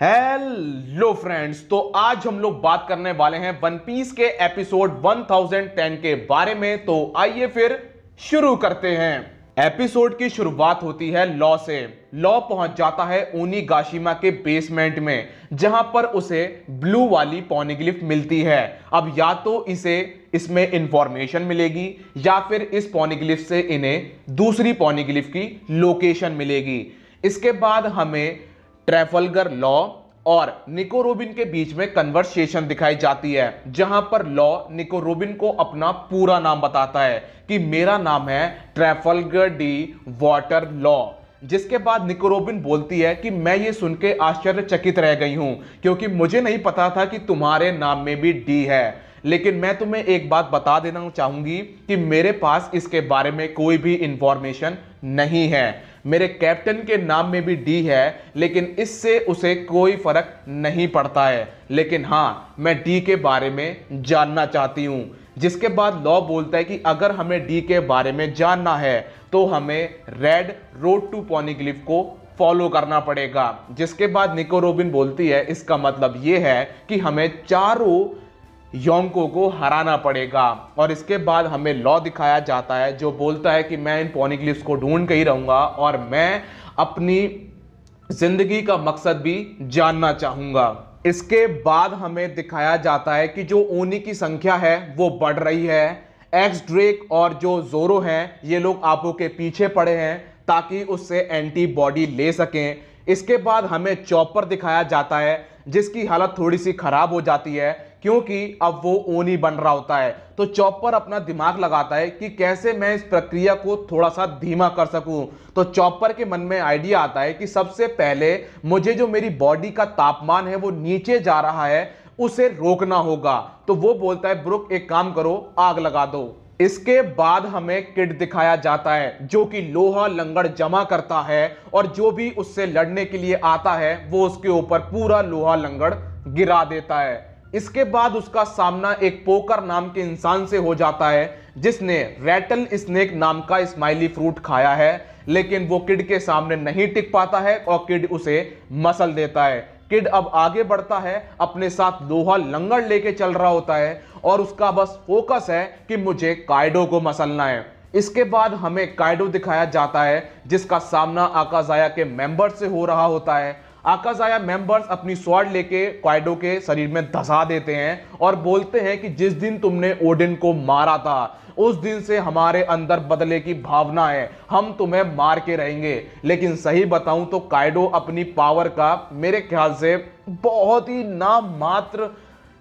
Hello friends, तो आज हम लोग बात करने वाले हैं वन पीस के एपिसोड 1010 के बारे में। तो आइए फिर शुरू करते हैं। एपिसोड की शुरुआत होती है लॉ से। लॉ पहुंच जाता है ओनिगाशिमा के बेसमेंट में, जहां पर उसे ब्लू वाली पॉनिग्लिफ मिलती है। अब या तो इसे इसमें इंफॉर्मेशन मिलेगी या फिर इस पॉनिग्लिफ से इन्हें दूसरी पॉनिग्लिफ की लोकेशन मिलेगी। इसके बाद हमें ट्रैफल्गर लॉ और निको रोबिन के बीच में कन्वर्सेशन दिखाई जाती है, जहां पर लॉ निको रोबिन को अपना पूरा नाम बताता है कि मेरा नाम है ट्रैफल्गर डी वाटर लॉ। जिसके बाद निको रोबिन बोलती है कि मैं ये सुन के आश्चर्यचकित रह गई हूं, क्योंकि मुझे नहीं पता था कि तुम्हारे नाम में भी डी है। लेकिन मैं तुम्हें एक बात बता देना चाहूंगी कि मेरे पास इसके बारे में कोई भी इंफॉर्मेशन नहीं है। मेरे कैप्टन के नाम में भी डी है, लेकिन इससे उसे कोई फर्क नहीं पड़ता है। लेकिन हाँ, मैं डी के बारे में जानना चाहती हूँ। जिसके बाद लॉ बोलता है कि अगर हमें डी के बारे में जानना है तो हमें रेड रोड टू पॉनिग्लिफ को फॉलो करना पड़ेगा। जिसके बाद निको रोबिन बोलती है इसका मतलब यह है कि हमें चारों योंको को हराना पड़ेगा। और इसके बाद हमें लॉ दिखाया जाता है, जो बोलता है कि मैं इन पॉनिग्लिफ्स को ढूंढ के ही रहूंगा और मैं अपनी जिंदगी का मकसद भी जानना चाहूंगा। इसके बाद हमें दिखाया जाता है कि जो ओनी की संख्या है वो बढ़ रही है। एक्स ड्रेक और जो जोरो हैं ये लोग आपो के पीछे पड़े हैं ताकि उससे एंटीबॉडी ले सकें। इसके बाद हमें चॉपर दिखाया जाता है, जिसकी हालत थोड़ी सी खराब हो जाती है क्योंकि अब वो ओनी बन रहा होता है। तो चॉपर अपना दिमाग लगाता है कि कैसे मैं इस प्रक्रिया को थोड़ा सा धीमा कर सकूं। तो चॉपर के मन में आइडिया आता है कि सबसे पहले मुझे जो मेरी बॉडी का तापमान है वो नीचे जा रहा है, उसे रोकना होगा। तो वो बोलता है ब्रुक एक काम करो, आग लगा दो। इसके बाद हमें किड दिखाया जाता है, जो कि लोहा लंगड़ जमा करता है और जो भी उससे लड़ने के लिए आता है वो उसके ऊपर पूरा लोहा लंगड़ गिरा देता है। इसके बाद उसका सामना एक पोकर नाम के इंसान से हो जाता है, जिसने रैटल स्नेक नाम का स्माइली फ्रूट खाया है। लेकिन वो किड के सामने नहीं टिक पाता है और किड उसे मसल देता है। किड अब आगे बढ़ता है, अपने साथ लोहा लंगड़ लेके चल रहा होता है और उसका बस फोकस है कि मुझे काइडो को मसलना है। इसके बाद हमें काइडो दिखाया जाता है, जिसका सामना आकाज़ाया के मेंबर्स से हो रहा होता है। आकाज़ाया मेंबर्स अपनी स्वॉर्ड लेके काइडो के शरीर में धंसा देते हैं और बोलते हैं कि जिस दिन तुमने ओडिन को मारा था उस दिन से हमारे अंदर बदले की भावना है, हम तुम्हें मार के रहेंगे। लेकिन सही बताऊं तो काइडो अपनी पावर का मेरे ख्याल से बहुत ही नाम मात्र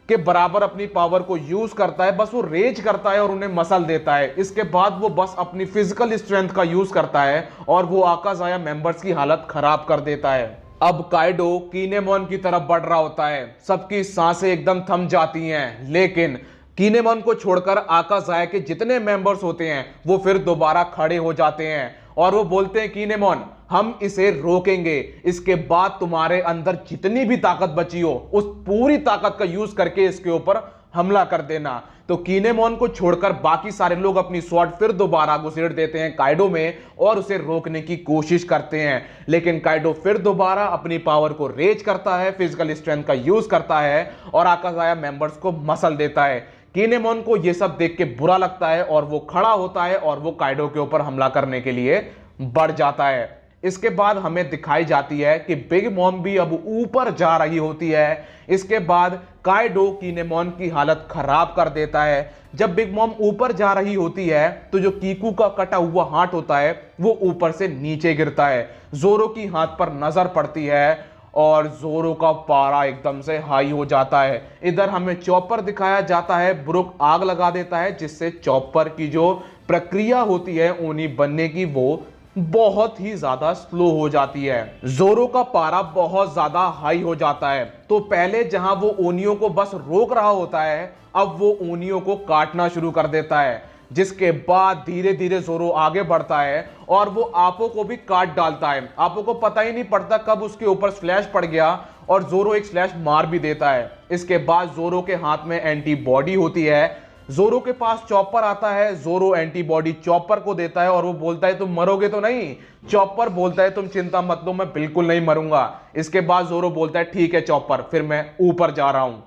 के बराबर अपनी पावर को यूज करता है। बस वो रेज करता है और उन्हें मसल देता है। इसके बाद वो बस अपनी फिजिकल स्ट्रेंथ का यूज करता है और वो आकाज़ाया मेंबर्स की हालत खराब कर देता है। अब काइडो कीनेमोन की तरफ बढ़ रहा होता है, सबकी सांसें एकदम थम जाती हैं। लेकिन कीनेमोन को छोड़कर आकाज़ाया के जितने मेंबर्स होते हैं वो फिर दोबारा खड़े हो जाते हैं और वो बोलते हैं कीनेमोन हम इसे रोकेंगे, इसके बाद तुम्हारे अंदर जितनी भी ताकत बची हो उस पूरी ताकत का यूज करके इसके ऊपर हमला कर देना। तो कीनेमोन को छोड़कर बाकी सारे लोग अपनी स्वॉर्ड फिर दोबारा घुसेड़ देते हैं काइडो में और उसे रोकने की कोशिश करते हैं। लेकिन काइडो फिर दोबारा अपनी पावर को रेज करता है, फिजिकल स्ट्रेंथ का यूज करता है और आकाज़ाया मेंबर्स को मसल देता है। कीनेमोन को यह सब देख के बुरा लगता है और वो खड़ा होता है और वो काइडो के ऊपर हमला करने के लिए बढ़ जाता है। इसके बाद हमें दिखाई जाती है कि बिग मॉम भी अब ऊपर जा रही होती है। इसके बाद काइडो कीनेमोन की हालत खराब कर देता है। जब बिग मॉम ऊपर जा रही होती है तो जो कीकू का कटा हुआ हाथ होता है वो ऊपर से नीचे गिरता है। जोरो की हाथ पर नजर पड़ती है और जोरो का पारा एकदम से हाई हो जाता है। इधर हमें चॉपर दिखाया जाता है, ब्रुक आग लगा देता है, जिससे चॉपर की जो प्रक्रिया होती है ओनी बनने की वो बहुत ही ज्यादा स्लो हो जाती है। जोरो का पारा बहुत ज्यादा हाई हो जाता है। तो पहले जहां वो ओनियों को बस रोक रहा होता है, अब वो ओनियों को काटना शुरू कर देता है। जिसके बाद धीरे धीरे जोरो आगे बढ़ता है और वो आपो को भी काट डालता है। आपो को पता ही नहीं पड़ता कब उसके ऊपर स्लैश पड़ गया और जोरो एक स्लैश मार भी देता है। इसके बाद जोरो के हाथ में एंटीबॉडी होती है। जोरो के पास चॉपर आता है, जोरो एंटीबॉडी चॉपर को देता है और वो बोलता है तुम मरोगे तो नहीं। चॉपर बोलता है तुम चिंता मत लो, मैं बिल्कुल नहीं मरूंगा। इसके बाद जोरो बोलता है ठीक है चॉपर, फिर मैं ऊपर जा रहा हूं।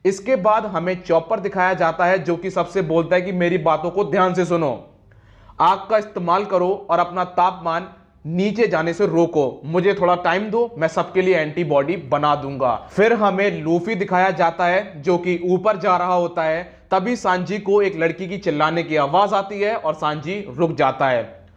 इसके बाद हमें चॉपर दिखाया जाता है जो कि सबसे बोलता है कि मेरी बातों को ध्यान से सुनो, आग का इस्तेमाल करो और अपना तापमान नीचे जाने से रोको, मुझे थोड़ा टाइम दो, मैं सबके लिए एंटीबॉडी बना दूंगा। फिर हमें लूफी दिखाया जाता है जो कि ऊपर जा रहा होता है। तभी सांजी को एक लड़की की चिल्लाने की आवाज आती है और सांजी रुक जाता है।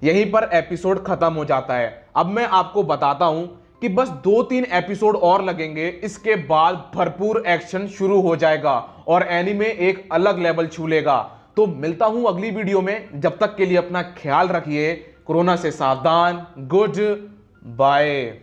यहीं पर एपिसोड खत्म हो जाता है। अब मैं आपको बताता हूं कि बस 2-3 एपिसोड और लगेंगे, इसके बाद भरपूर एक्शन शुरू हो जाएगा और एनीमे एक अलग लेवल छू लेगा। तो मिलता हूं अगली वीडियो में, जब तक के लिए अपना ख्याल रखिए, कोरोना से सावधान, गुड बाय।